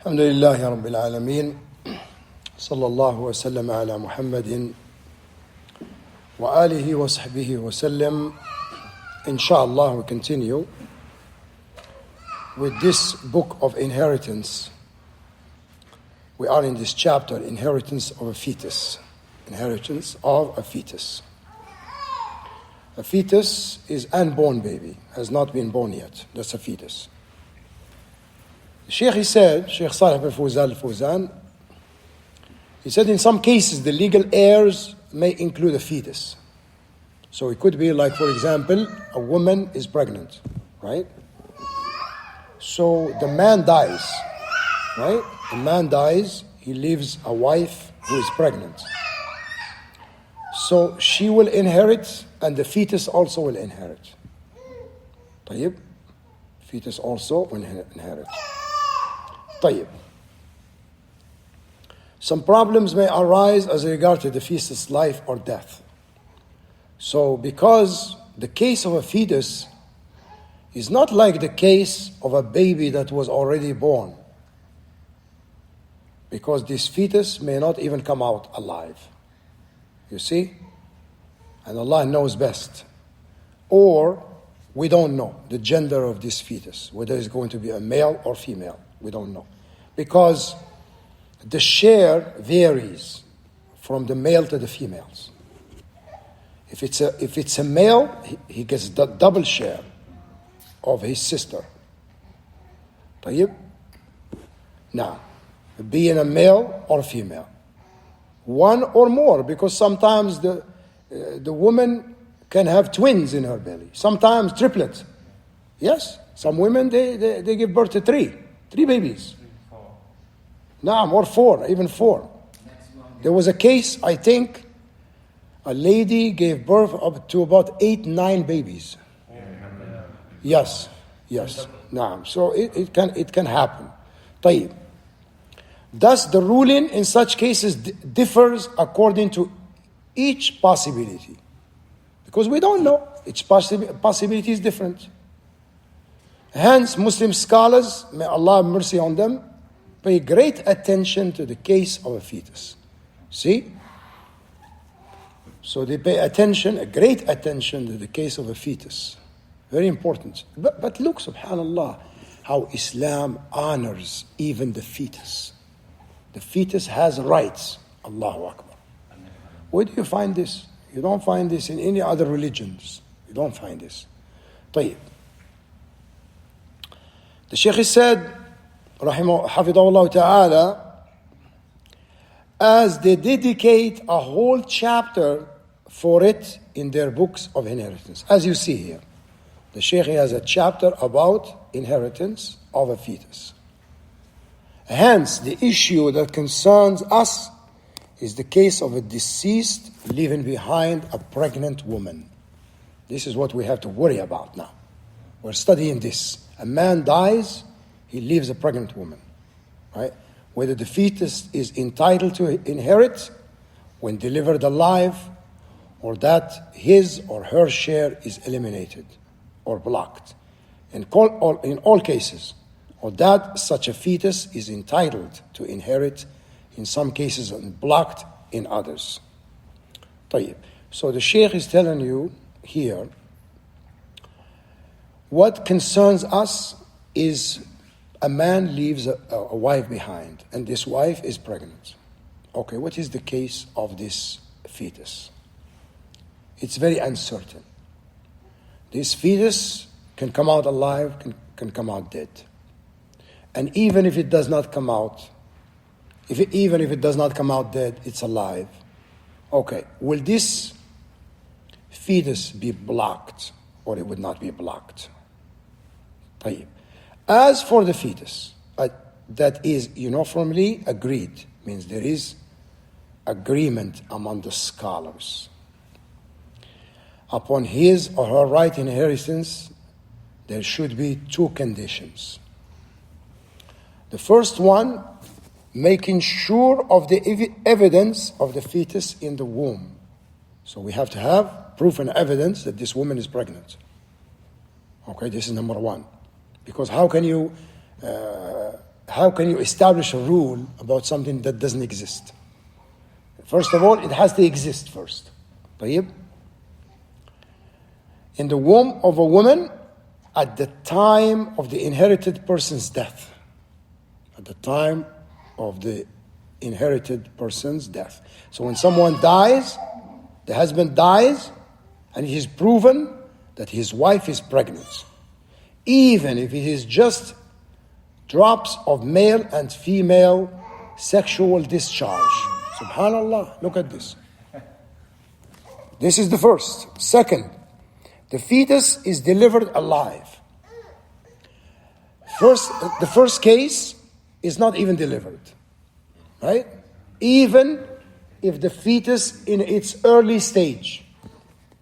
الحمد لله رب العالمين صلى الله وسلم على محمد وآله وصحبه وسلم. Inshallah, we continue with this book of inheritance. We are in this chapter, inheritance of a fetus. Inheritance of a fetus. A fetus is unborn baby, has not been born yet. That's a fetus. The Sheikh, he said, Sheikh Salih bin Fawzan, he said in some cases the legal heirs may include a fetus. So it could be like, for example, a woman is pregnant, right? So the man dies, right? The man dies, he leaves a wife who is pregnant. So she will inherit and the fetus also will inherit. طيب? Fetus also will inherit. طيب. Some problems may arise as regard to the fetus's life or death. So because the case of a fetus is not like the case of a baby that was already born, because this fetus may not even come out alive. You see? And Allah knows best. Or we don't know the gender of this fetus, whether it's going to be a male or female. We don't know. Because the share varies from the male to the females. If it's a male, he gets the double share of his sister. طيب? Now, being a male or female. One or more, because sometimes the woman can have twins in her belly. Sometimes triplets. Yes, some women, they give birth to three babies. Naam, or four, even four. There was a case, I think, a lady gave birth up to about 8-9 babies. Yes. Naam. So it can happen. طيب. Thus the ruling in such cases differs according to each possibility. Because we don't know. Each possibility is different. Hence, Muslim scholars, may Allah have mercy on them, pay great attention to the case of a fetus. See? So they pay great attention to the case of a fetus. Very important. But look, subhanallah, how Islam honors even the fetus. The fetus has rights. Allahu Akbar. Where do you find this? You don't find this in any other religions. You don't find this. طيب. The Shaykh said, Hafidahullah Ta'ala, as they dedicate a whole chapter for it in their books of inheritance. As you see here, the Shaykh has a chapter about inheritance of a fetus. Hence, the issue that concerns us is the case of a deceased leaving behind a pregnant woman. This is what we have to worry about now. We're studying this. A man dies, he leaves a pregnant woman, right? Whether the fetus is entitled to inherit when delivered alive, or that his or her share is eliminated or blocked. In all cases, or that such a fetus is entitled to inherit in some cases and blocked in others. طيب. So the Shaykh is telling you here, what concerns us is a man leaves a wife behind, and this wife is pregnant. Okay, what is the case of this fetus? It's very uncertain. This fetus can come out alive, can come out dead. And even if it does not come out, even if it does not come out dead, it's alive. Okay, will this fetus be blocked or it would not be blocked? طيب. As for the fetus, that is uniformly agreed, means there is agreement among the scholars. Upon his or her right inheritance, there should be two conditions. The first one, making sure of the evidence of the fetus in the womb. So we have to have proof and evidence that this woman is pregnant. Okay, this is number one. Because how can you how can you establish a rule about something that doesn't exist? First of all, it has to exist first. طيب? In the womb of a woman at the time of the inherited person's death. At the time of the inherited person's death. So when someone dies, the husband dies, and it is proven that his wife is pregnant. Even if it is just drops of male and female sexual discharge. Subhanallah, look at this. This is the first. Second, the fetus is delivered alive. The first case is not even delivered, right? Even if the fetus in its early stage,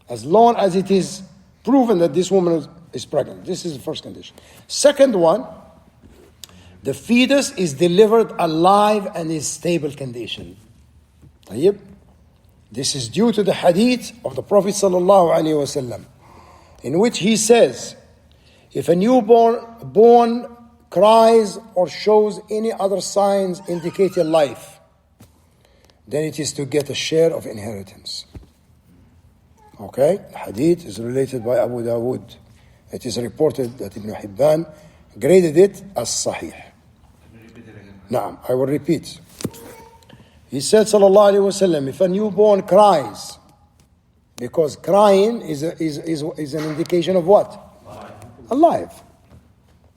as long as it is proven that this woman is pregnant. This is the first condition. Second one, the fetus is delivered alive and in stable condition. طيب? This is due to the hadith of the Prophet ﷺ, in which he says, if a newborn cries or shows any other signs indicating life, then it is to get a share of inheritance. Okay? The hadith is related by Abu Dawood. It is reported that Ibn Hibban graded it as Sahih. Naam, I will repeat. He said, sallallahu alaihi wasallam, if a newborn cries, because crying is an indication of what? Alive.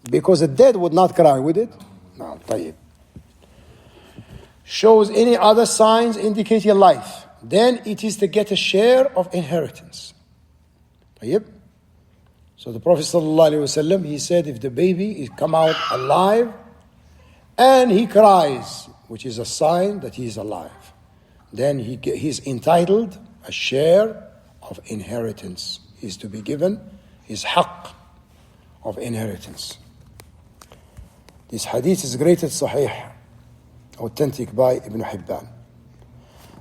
Because a dead would not cry, would it? No, طيب. Shows any other signs indicating life, then it is to get a share of inheritance. طيب. So the Prophet sallallahu alaihi wasallam, he said, if the baby is come out alive and he cries, which is a sign that he is alive, then he's entitled a share of inheritance. He is to be given his haqq of inheritance. This hadith is graded Sahih, authentic by Ibn Hibban.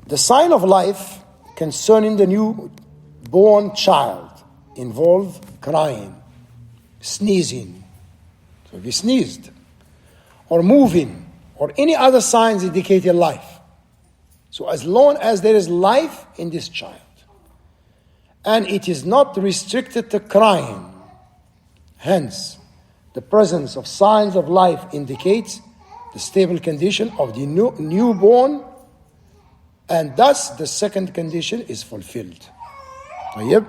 The sign of life concerning the newborn child involve crying, sneezing, so if he sneezed, or moving, or any other signs indicating life. So as long as there is life in this child, and it is not restricted to crying, hence the presence of signs of life indicates the stable condition of the newborn, and thus the second condition is fulfilled. طيب.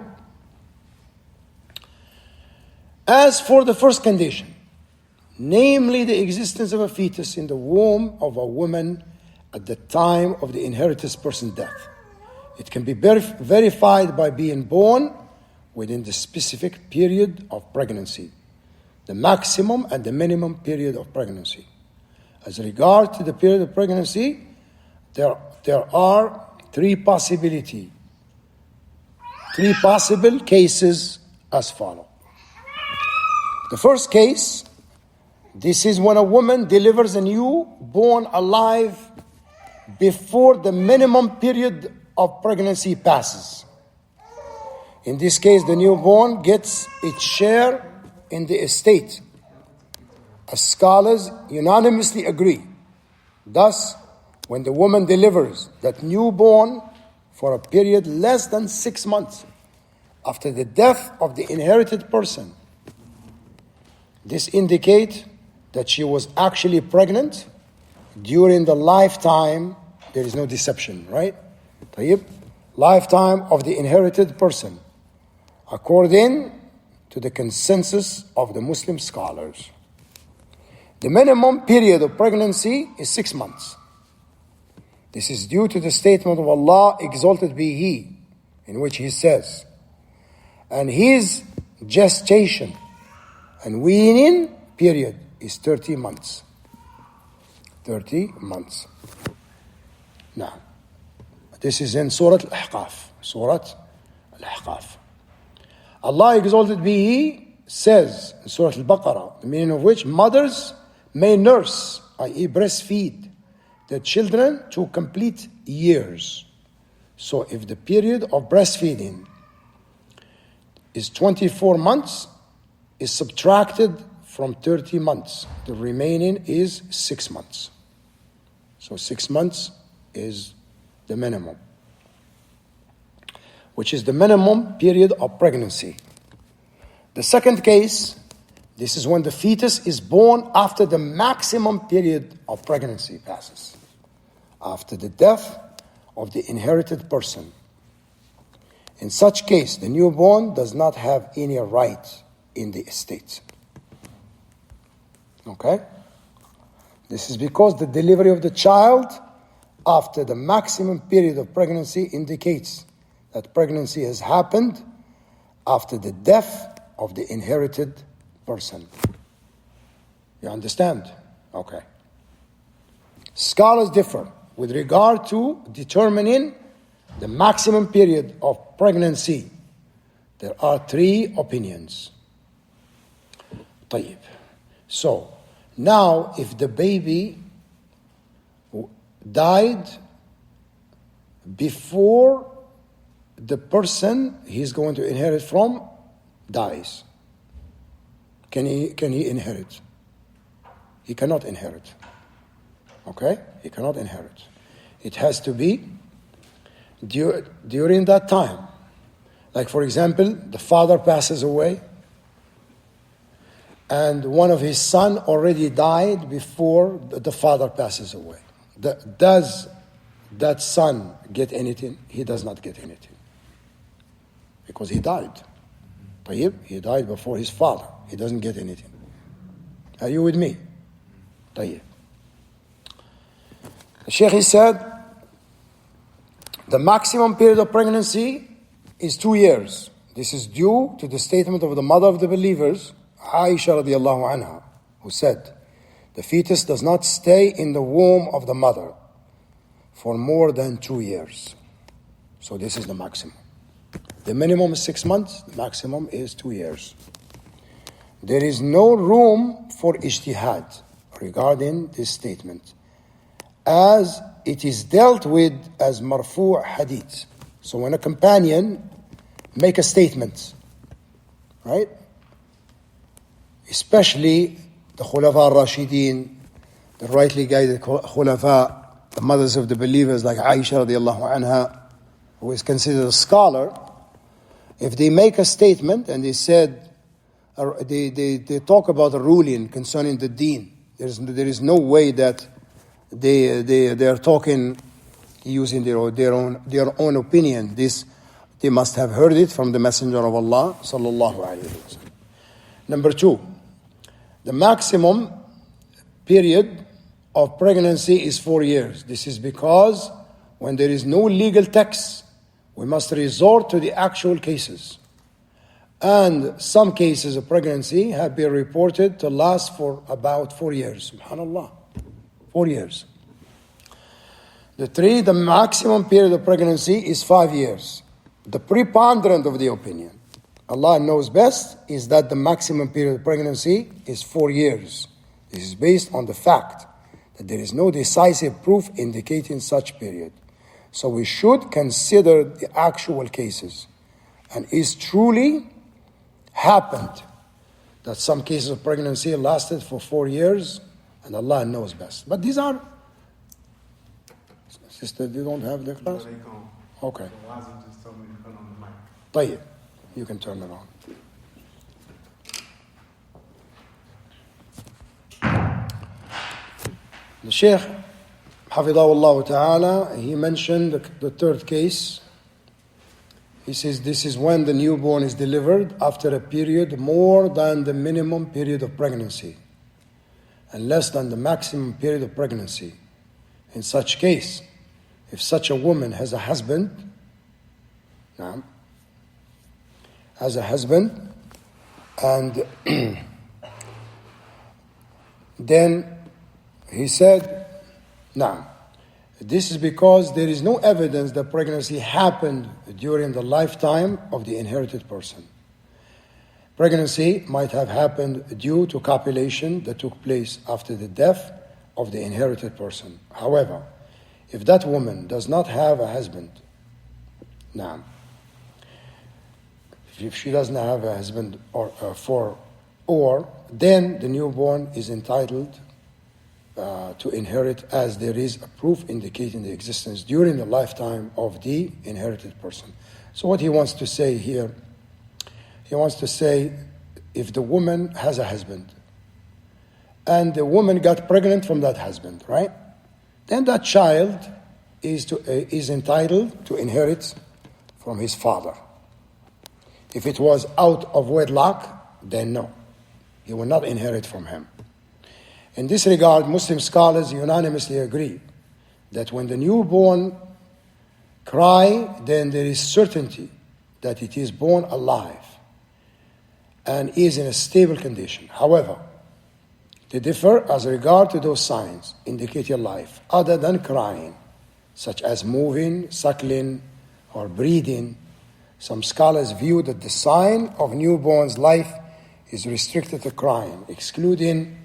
As for the first condition, namely the existence of a fetus in the womb of a woman at the time of the inherited person's death, it can be verified by being born within the specific period of pregnancy, the maximum and the minimum period of pregnancy. As regard to the period of pregnancy, there are three possible cases as follows. The first case, this is when a woman delivers a newborn alive before the minimum period of pregnancy passes. In this case, the newborn gets its share in the estate, as scholars unanimously agree. Thus, when the woman delivers that newborn for a period less than 6 months after the death of the inherited person, this indicates that she was actually pregnant during the lifetime. There is no deception, right? طيب. Lifetime of the inherited person, according to the consensus of the Muslim scholars. The minimum period of pregnancy is 6 months. This is due to the statement of Allah, exalted be He, in which He says, and His gestation and weaning period is 30 months. 30 months. Now, this is in Surah Al-Ahqaf. Surah Al-Ahqaf. Allah, exalted be He, says in Surah Al-Baqarah, the meaning of which, mothers may nurse, i.e. breastfeed, their children to complete years. So if the period of breastfeeding is 24 months, is subtracted from 30 months. The remaining is 6 months. So 6 months is the minimum, which is the minimum period of pregnancy. The second case, this is when the fetus is born after the maximum period of pregnancy passes, after the death of the inherited person. In such case, the newborn does not have any right in the estate. Okay? This is because the delivery of the child after the maximum period of pregnancy indicates that pregnancy has happened after the death of the inherited person. You understand? Okay. Scholars differ with regard to determining the maximum period of pregnancy. There are 3 opinions. طيب. So, now if the baby died before the person he's going to inherit from dies, can he inherit? He cannot inherit. Okay? He cannot inherit. It has to be during that time. Like for example, the father passes away and one of his son already died before the father passes away. Does that son get anything? He does not get anything. Because he died. He died before his father. He doesn't get anything. Are you with me? The Sheikh, he said, the maximum period of pregnancy is 2 years. This is due to the statement of the mother of the believers, Aisha radiallahu anha, who said, the fetus does not stay in the womb of the mother for more than 2 years. So this is the maximum. The minimum is 6 months, the maximum is 2 years. There is no room for ijtihad regarding this statement, as it is dealt with as marfu' hadith. So when a companion make a statement, right? Especially the Khulafa al-Rashidin, the rightly guided Khulafa, the mothers of the believers like Aisha radiallahu anha, who is considered a scholar, if they make a statement and they said, they talk about a ruling concerning the deen, there is no way that they are talking using their own opinion. They must have heard it from the Messenger of Allah sallallahu alaihi wasallam. Number 2, the maximum period of pregnancy is 4 years. This is because when there is no legal text, we must resort to the actual cases. And some cases of pregnancy have been reported to last for about 4 years. Subhanallah. 4 years. The maximum period of pregnancy is 5 years. The preponderant of the opinion, Allah knows best, is that the maximum period of pregnancy is 4 years. This is based on the fact that there is no decisive proof indicating such period. So we should consider the actual cases. And is truly happened that some cases of pregnancy lasted for 4 years, and Allah knows best. But these are, sister, you don't have the class? Okay. طيب, you can turn it on. The Shaykh, Hafidahullah Ta'ala, he mentioned the third case. He says this is when the newborn is delivered after a period more than the minimum period of pregnancy and less than the maximum period of pregnancy. In such case, if such a woman has a husband, and then he said, this is because there is no evidence that pregnancy happened during the lifetime of the inherited person. Pregnancy might have happened due to copulation that took place after the death of the inherited person. However, if that woman does not have a husband, if she doesn't have a husband or then the newborn is entitled to inherit, as there is a proof indicating the existence during the lifetime of the inherited person. So what he wants to say here, he wants to say, if the woman has a husband and the woman got pregnant from that husband, right? Then that child is entitled to inherit from his father. If it was out of wedlock, then no, he will not inherit from him. In this regard, Muslim scholars unanimously agree that when the newborn cry, then there is certainty that it is born alive and is in a stable condition. However, they differ as regard to those signs indicating life other than crying, such as moving, suckling, or breathing. Some scholars view that the sign of newborn's life is restricted to crying, excluding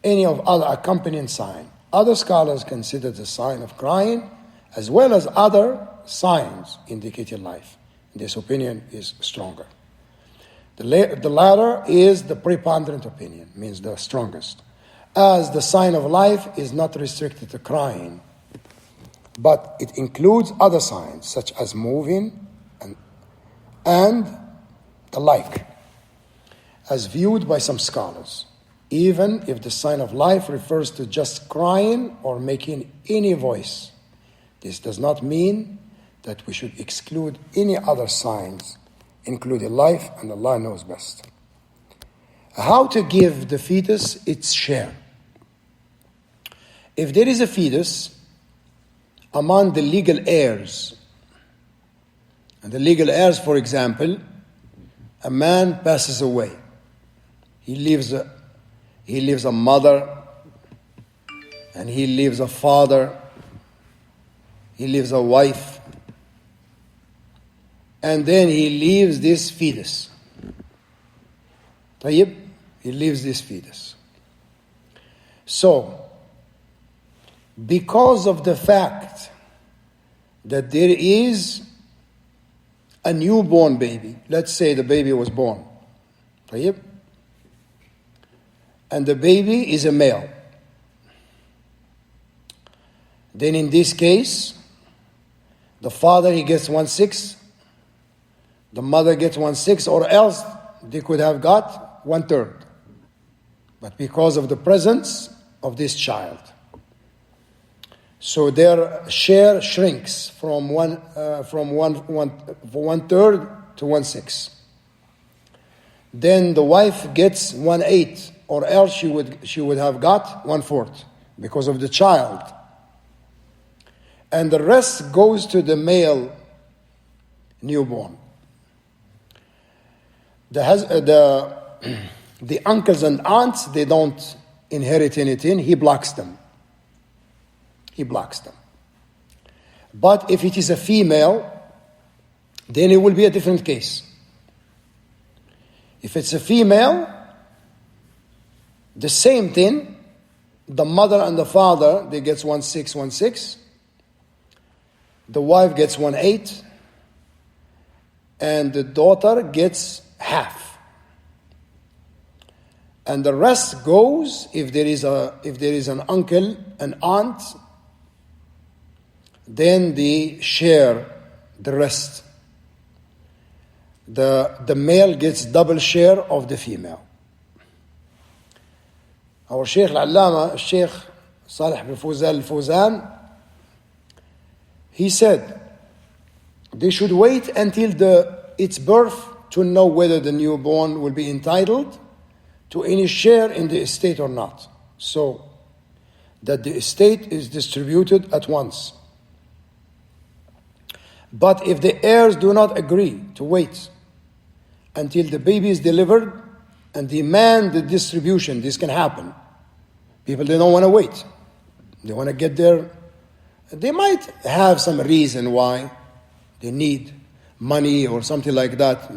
any of other accompanying sign. Other scholars consider the sign of crying as well as other signs indicating life. This opinion is stronger. The latter is the preponderant opinion, means the strongest, as the sign of life is not restricted to crying, but it includes other signs such as moving and the like, as viewed by some scholars. Even if the sign of life refers to just crying or making any voice, this does not mean that we should exclude any other signs, including life, and Allah knows best. How to give the fetus its share? If there is a fetus among the legal heirs, and the legal heirs, for example, a man passes away, he leaves a mother, and he leaves a father, he leaves a wife, and then he leaves this fetus. طيب, he leaves this fetus. So, because of the fact that there is a newborn baby, let's say the baby was born, طيب, and the baby is a male, then in this case, the father, he gets 1/6, the mother gets 1/6, or else they could have got 1/3. But because of the presence of this child, so their share shrinks from 1/3 to 1/6. Then the wife gets 1/8, or else she would have got 1/4 because of the child. And the rest goes to the male newborn. The uncles and aunts, they don't inherit anything. He blocks them. But if it is a female, then it will be a different case. If it's a female, the same thing. The mother and the father, they get 1/6, 1/6. The wife gets 1/8, and the daughter gets half. And the rest goes, if there is an uncle, an aunt, then they share the rest. The male gets double share of the female. Our Sheikh Al-Allama, Sheikh Salih bin Fawzan Al-Fawzan, he said they should wait until its birth to know whether the newborn will be entitled to any share in the estate or not, so that the estate is distributed at once. But if the heirs do not agree to wait until the baby is delivered and demand the distribution, this can happen. People, they don't want to wait. They want to get their... They might have some reason why they need money or something like that.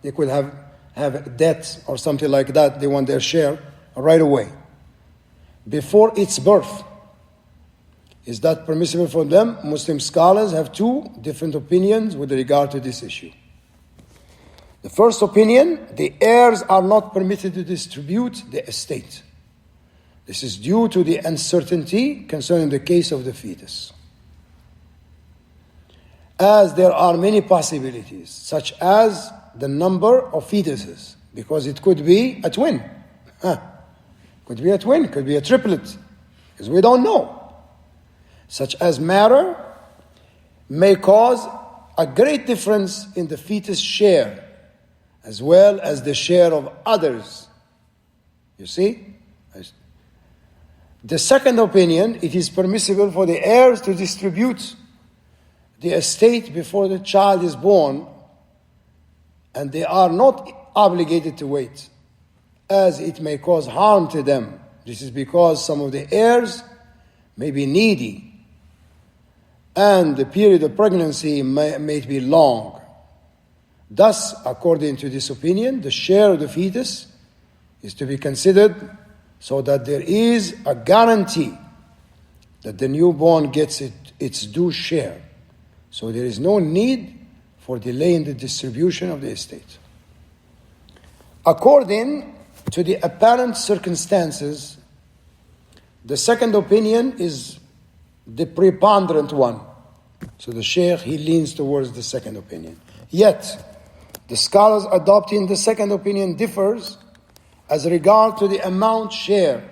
They could have debt or something like that. They want their share right away, before its birth. Is that permissible for them? Muslim scholars have two different opinions with regard to this issue. The first opinion, the heirs are not permitted to distribute the estate. This is due to the uncertainty concerning the case of the fetus. As there are many possibilities, such as the number of fetuses, because it could be a twin. Could be a twin, could be a triplet, because we don't know. Such as matter may cause a great difference in the fetus share, as well as the share of others. You see? The second opinion, it is permissible for the heirs to distribute the estate before the child is born, and they are not obligated to wait, as it may cause harm to them. This is because some of the heirs may be needy, and the period of pregnancy may be long. Thus, according to this opinion, the share of the fetus is to be considered so that there is a guarantee that the newborn gets its due share. So there is no need for delay in the distribution of the estate. According to the apparent circumstances, the second opinion is the preponderant one. So the Shaykh, he leans towards the second opinion. Yet, the scholars adopting the second opinion differs as regard to the amount share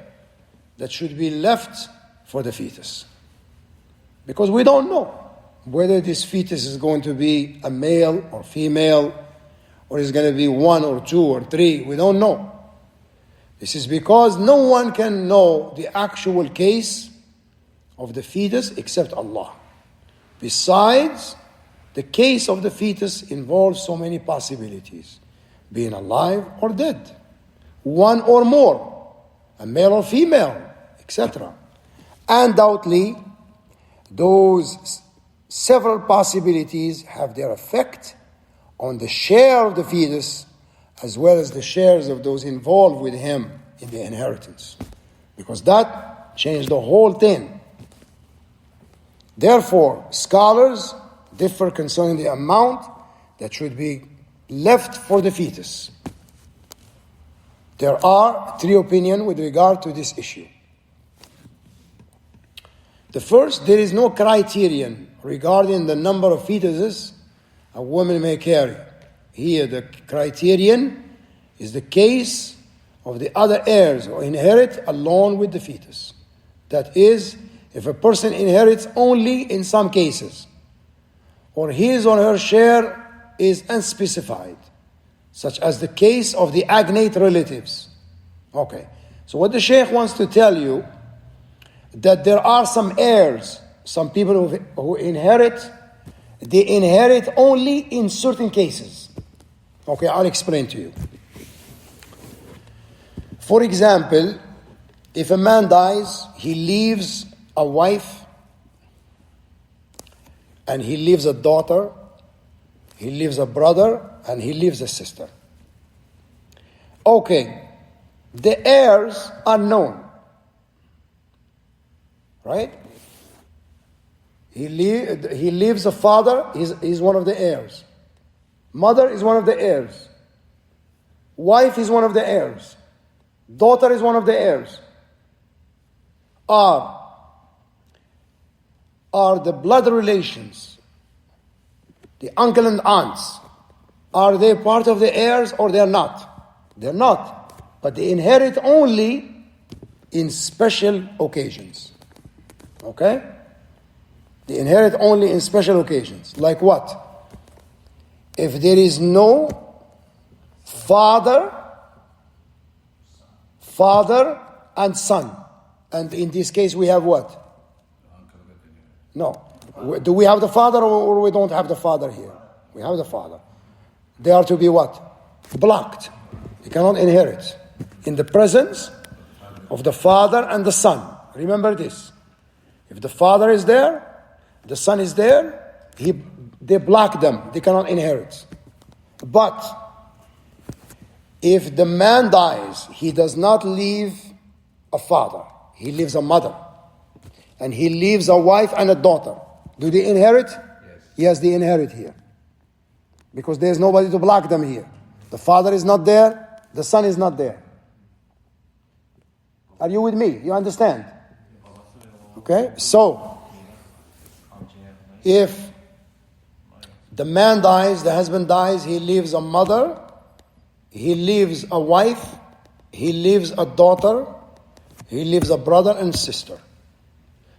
that should be left for the fetus. Because we don't know whether this fetus is going to be a male or female, or is going to be 1 or 2 or 3. We don't know. This is because no one can know the actual case of the fetus except Allah. Besides, the case of the fetus involves so many possibilities, being alive or dead, 1 or more, a male or female, etc. Undoubtedly, those several possibilities have their effect on the share of the fetus as well as the shares of those involved with him in the inheritance, because that changed the whole thing. Therefore, scholars differ concerning the amount that should be left for the fetus. There are 3 opinions with regard to this issue. The first, there is no criterion regarding the number of fetuses a woman may carry. Here, the criterion is the case of the other heirs who inherit along with the fetus. That is, if a person inherits only in some cases, or his or her share is unspecified, such as the case of the agnate relatives. Okay, so what the Shaykh wants to tell you, that there are some heirs, some people who inherit, they inherit only in certain cases. Okay, I'll explain to you. For example, if a man dies, he leaves a wife, and he leaves a daughter, he leaves a brother, and he leaves a sister. Okay, the heirs are known, right? He leaves a father, he's one of the heirs. Mother is one of the heirs. Wife is one of the heirs. Daughter is one of the heirs. Are the blood relations, the uncle and aunts, are they part of the heirs or they are not? They're not. But they inherit only in special occasions. Okay? They inherit only in special occasions. Like what? If there is no father and son. And in this case we have what? No. Do we have the father or we don't have the father here? We have the father. They are to be what? Blocked. They cannot inherit. In the presence of the father and the son. Remember this. If the father is there, the son is there, they block them. They cannot inherit. But if the man dies, he does not leave a father. He leaves a mother. And he leaves a wife and a daughter. Do they inherit? Yes, they inherit here. Because there's nobody to block them here. The father is not there, the son is not there. Are you with me? You understand? Okay? So, if the man dies, the husband dies, he leaves a mother, he leaves a wife, he leaves a daughter, he leaves a brother and sister.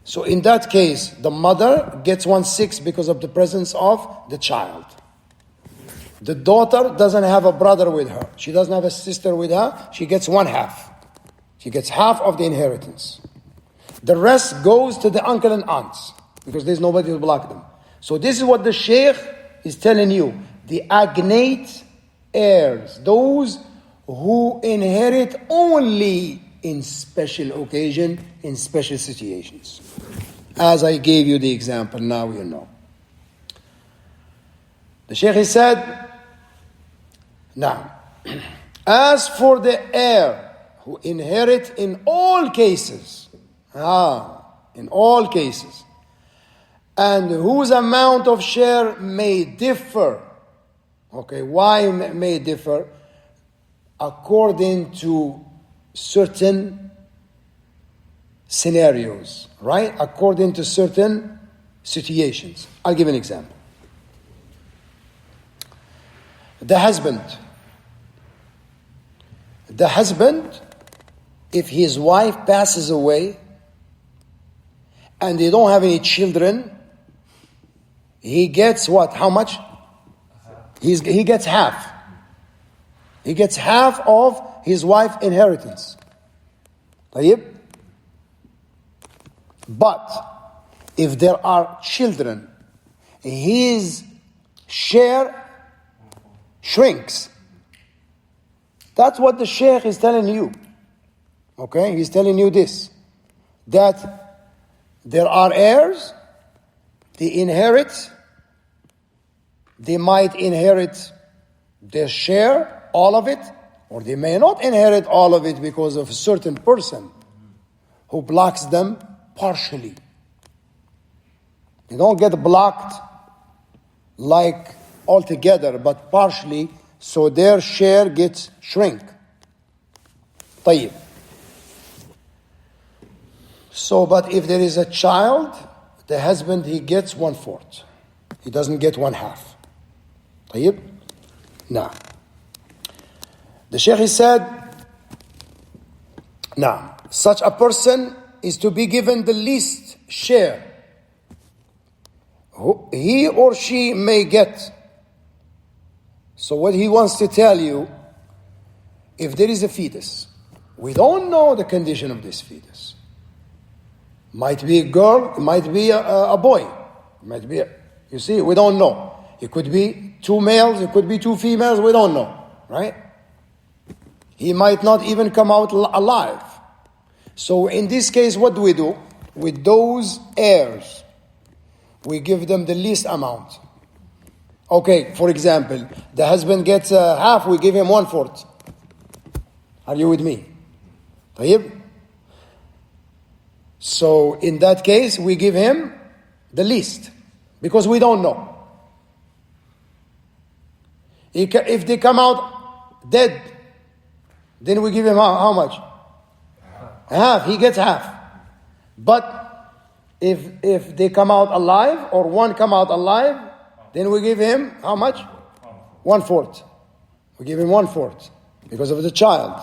So in that case, the mother gets 1/6 because of the presence of the child. The daughter doesn't have a brother with her. She doesn't have a sister with her. She gets 1/2. She gets half of the inheritance. The rest goes to the uncle and aunts because there's nobody to block them. So this is what the Sheikh is telling you. The agnate heirs, those who inherit only in special occasion, in special situations. As I gave you the example, now you know. The Shaykh said, now, as for the heir who inherit in all cases, in all cases, and whose amount of share may differ. Okay, why may differ? According to certain scenarios, right? According to certain situations. I'll give an example. The husband, if his wife passes away and they don't have any children, he gets what? How much? He gets half. He gets half of his wife's inheritance. طيب? But if there are children, his share shrinks. That's what the Sheikh is telling you. Okay? He's telling you this. That there are heirs, they inherit, they might inherit their share, all of it, or they may not inherit all of it because of a certain person who blocks them partially. They don't get blocked like altogether, but partially, so their share gets shrink. طيب. So, but if there is a child, the husband, he gets 1/4. He doesn't get 1/2. طيب? Now, the Shaykh said, now, such a person is to be given the least share he or she may get. So what he wants to tell you, if there is a fetus, we don't know the condition of this fetus. Might be a girl, it might be a boy. It might be, you see, we don't know. It could be 2 males, it could be 2 females, we don't know, right? He might not even come out alive. So in this case, what do we do? With those heirs, we give them the least amount. Okay, for example, the husband gets half, we give him 1/4. Are you with me? طيب? So in that case, we give him the least, because we don't know. If they come out dead, then we give him how much? Half. He gets half. But if they come out alive, or one come out alive, then we give him how much? 1/4. We give him 1/4 because of the child.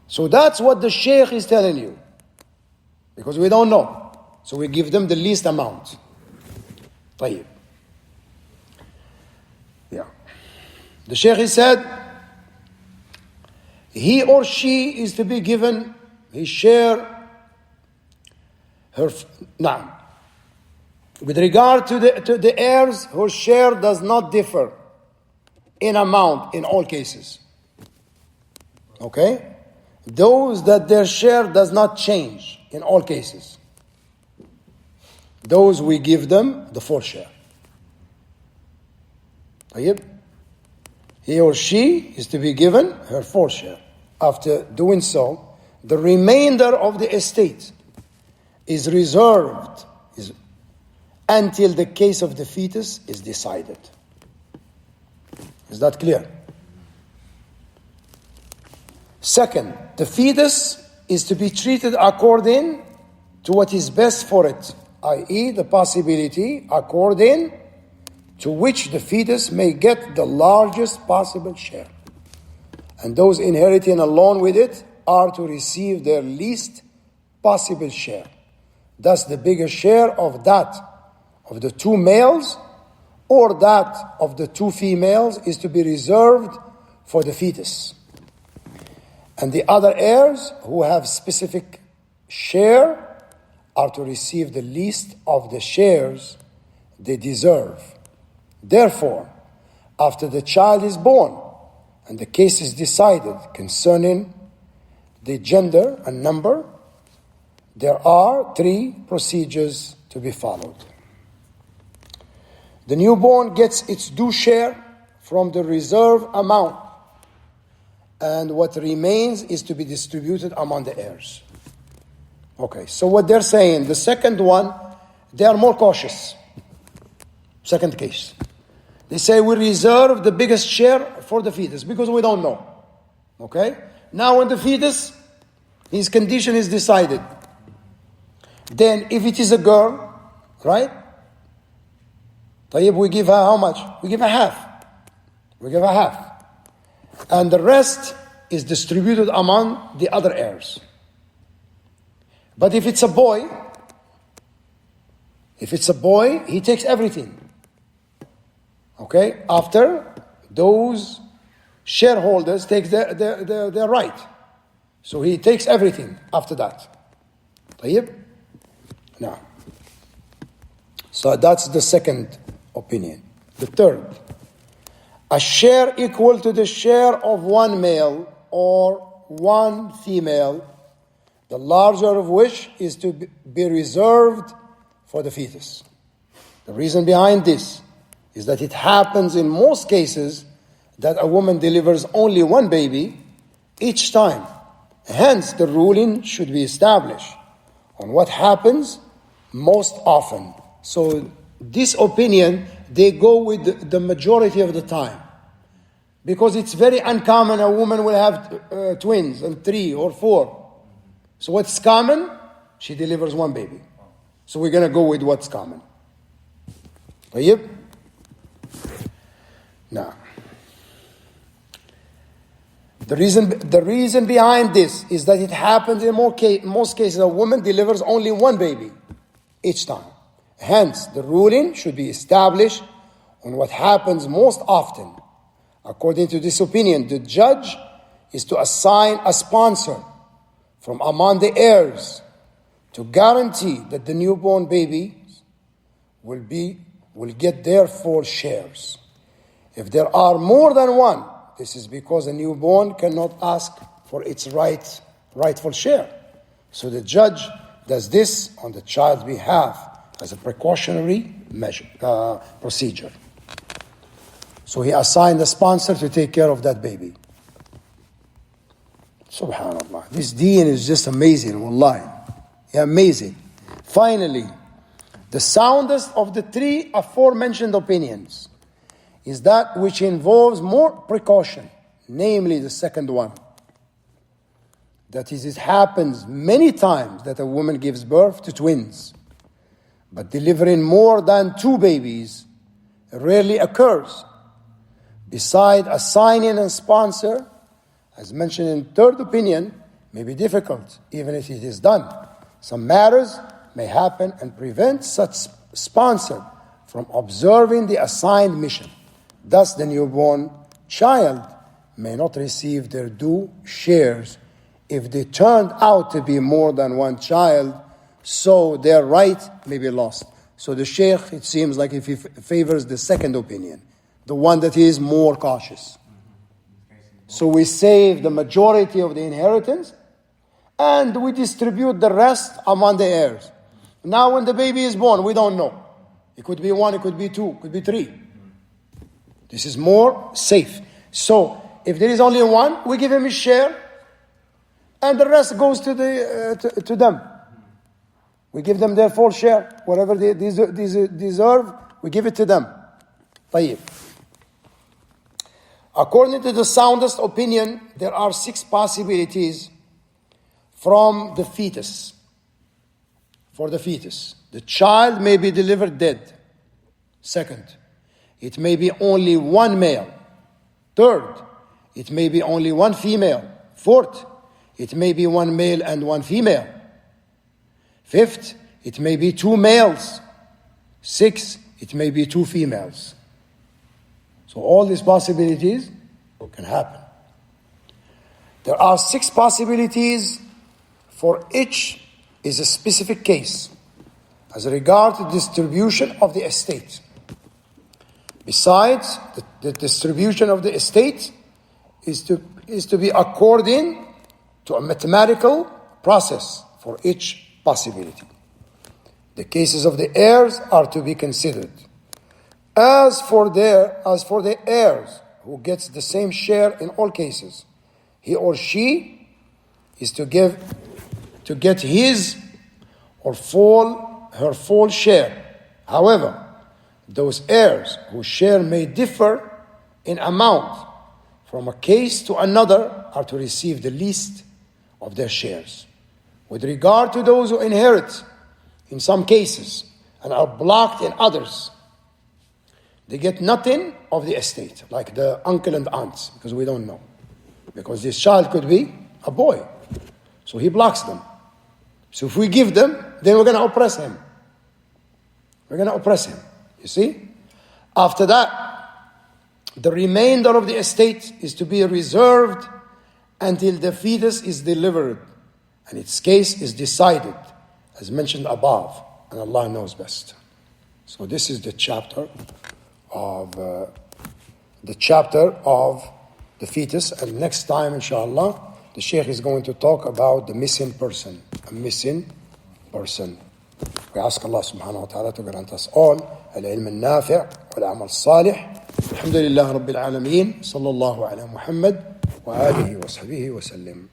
So that's what the Sheikh is telling you. Because we don't know. So we give them the least amount. طيب. Yeah. The Sheikh said, he or she is to be given his share, now, with regard to the heirs, her share does not differ in amount in all cases. Okay? Those that their share does not change in all cases. Those we give them the full share. طيب? He or she is to be given her full share. After doing so, the remainder of the estate is reserved until the case of the fetus is decided. Is that clear? Second, the fetus is to be treated according to what is best for it, i.e. the possibility according to which the fetus may get the largest possible share. And those inheriting along with it are to receive their least possible share. Thus the bigger share of that of the two males or that of the two females is to be reserved for the fetus. And the other heirs who have specific share are to receive the least of the shares they deserve. Therefore, after the child is born and the case is decided concerning the gender and number, there are 3 procedures to be followed. The newborn gets its due share from the reserve amount, and what remains is to be distributed among the heirs. Okay, so what they're saying, the second one, they are more cautious. Second case. They say we reserve the biggest share for the fetus because we don't know. Okay? Now when the fetus, his condition is decided, then if it is a girl, right? We give her how much? We give her half. We give her half. And the rest is distributed among the other heirs. But if it's a boy, he takes everything. Okay? After those shareholders take their right. So he takes everything after that. طيب? Now. So that's the second opinion. The third. A share equal to the share of one male or one female, the larger of which is to be reserved for the fetus. The reason behind this is that it happens in most cases that a woman delivers only one baby each time. Hence, the ruling should be established on what happens most often. So, this opinion, they go with the majority of the time. Because it's very uncommon a woman will have twins and 3 or 4. So what's common? She delivers one baby. So we're going to go with what's common. طيب? Now, the reason behind this is that it happens in most cases a woman delivers only one baby each time. Hence, the ruling should be established on what happens most often. According to this opinion, the judge is to assign a sponsor from among the heirs to guarantee that the newborn babies will get their 4 shares. If there are more than one, this is because a newborn cannot ask for its rightful share. So the judge does this on the child's behalf as a precautionary procedure. So he assigned a sponsor to take care of that baby. Subhanallah. This deen is just amazing, wallahi. Amazing. Finally, the soundest of the 3 aforementioned opinions is that which involves more precaution, namely the second one. That is, it happens many times that a woman gives birth to twins, but delivering more than 2 babies rarely occurs. Besides, assigning a sponsor, as mentioned in third opinion, may be difficult, even if it is done. Some matters may happen and prevent such sponsor from observing the assigned mission. Thus, the newborn child may not receive their due shares if they turned out to be more than one child, so their right may be lost. So the Shaykh, it seems like if he favors the second opinion, the one that is more cautious. So we save the majority of the inheritance and we distribute the rest among the heirs. Now when the baby is born, we don't know. It could be 1, it could be 2, it could be 3. This is more safe. So if there is only one, we give him his share and the rest goes to them. We give them their full share. Whatever they deserve, we give it to them. طيب. According to the soundest opinion, there are 6 possibilities from the fetus. For the fetus, the child may be delivered dead. Second, it may be only one male. Third, it may be only one female. Fourth, it may be one male and one female. Fifth, it may be 2 males. Sixth, it may be 2 females. So all these possibilities can happen. There are 6 possibilities. For each is a specific case as regard to distribution of the estate. Besides, the distribution of the estate is to be according to a mathematical process for each possibility. The cases of the heirs are to be considered. As for the heirs who gets the same share in all cases, he or she is to get his or her full share. However, those heirs whose share may differ in amount from a case to another are to receive the least of their shares. With regard to those who inherit in some cases and are blocked in others, they get nothing of the estate, like the uncle and aunts, because we don't know. Because this child could be a boy, so he blocks them. So if we give them, then we're going to oppress him. We're going to oppress him. You see? After that, the remainder of the estate is to be reserved until the fetus is delivered and its case is decided, as mentioned above, and Allah knows best. So this is the chapter of the fetus, and next time, inshallah, the Shaykh is going to talk about the missing person, a missing person. We ask Allah subhanahu wa ta'ala to grant us all al-ilm al-nafi' wal-amal salih. Alhamdulillah Rabbil Alameen. Sallallahu ala Muhammad wa alihi wa sahbihi wa sallim.